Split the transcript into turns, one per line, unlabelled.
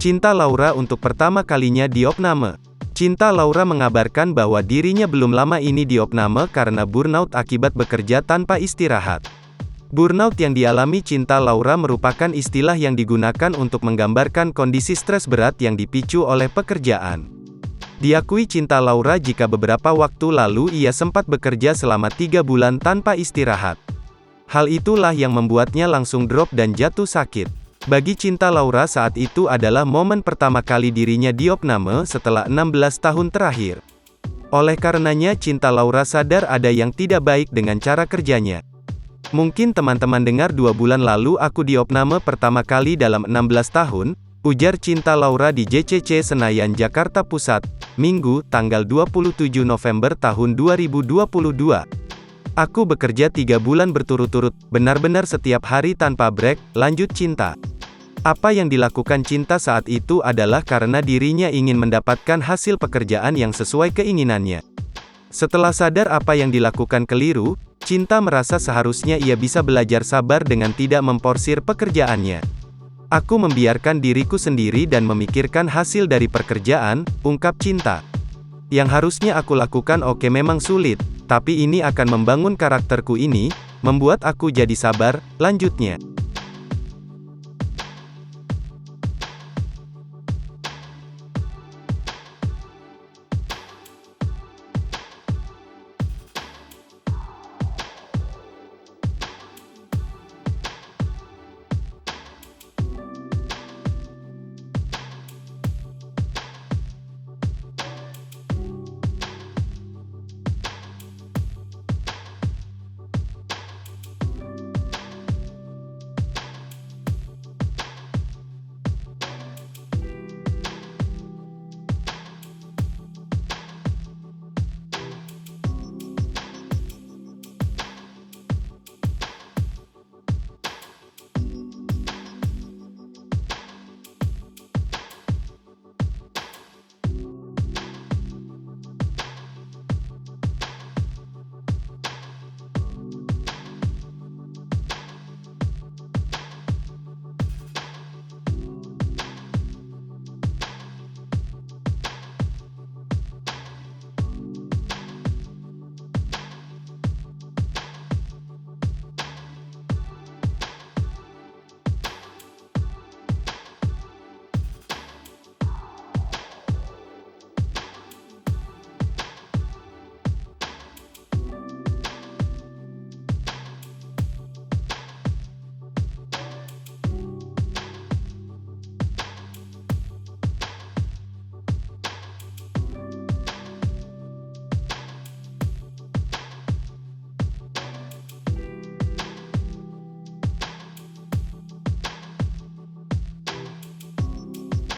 Cinta Laura untuk pertama kalinya diopname. Cinta Laura mengabarkan bahwa dirinya belum lama ini diopname karena burnout akibat bekerja tanpa istirahat. Burnout yang dialami Cinta Laura merupakan istilah yang digunakan untuk menggambarkan kondisi stres berat yang dipicu oleh pekerjaan. Diakui Cinta Laura jika beberapa waktu lalu ia sempat bekerja selama 3 bulan tanpa istirahat. Hal itulah yang membuatnya langsung drop dan jatuh sakit. Bagi Cinta Laura saat itu adalah momen pertama kali dirinya diopname setelah 16 tahun terakhir. Oleh karenanya Cinta Laura sadar ada yang tidak baik dengan cara kerjanya. Mungkin teman-teman dengar 2 bulan lalu aku diopname pertama kali dalam 16 tahun, ujar Cinta Laura di JCC Senayan Jakarta Pusat, Minggu, tanggal 27 November tahun 2022. Aku bekerja 3 bulan berturut-turut, benar-benar setiap hari tanpa break, lanjut Cinta. Apa yang dilakukan Cinta saat itu adalah karena dirinya ingin mendapatkan hasil pekerjaan yang sesuai keinginannya. Setelah sadar apa yang dilakukan keliru, Cinta merasa seharusnya ia bisa belajar sabar dengan tidak memporsir pekerjaannya. Aku membiarkan diriku sendiri dan memikirkan hasil dari pekerjaan, ungkap Cinta. Yang harusnya aku lakukan memang sulit, tapi ini akan membangun karakterku ini, membuat aku jadi sabar, lanjutnya.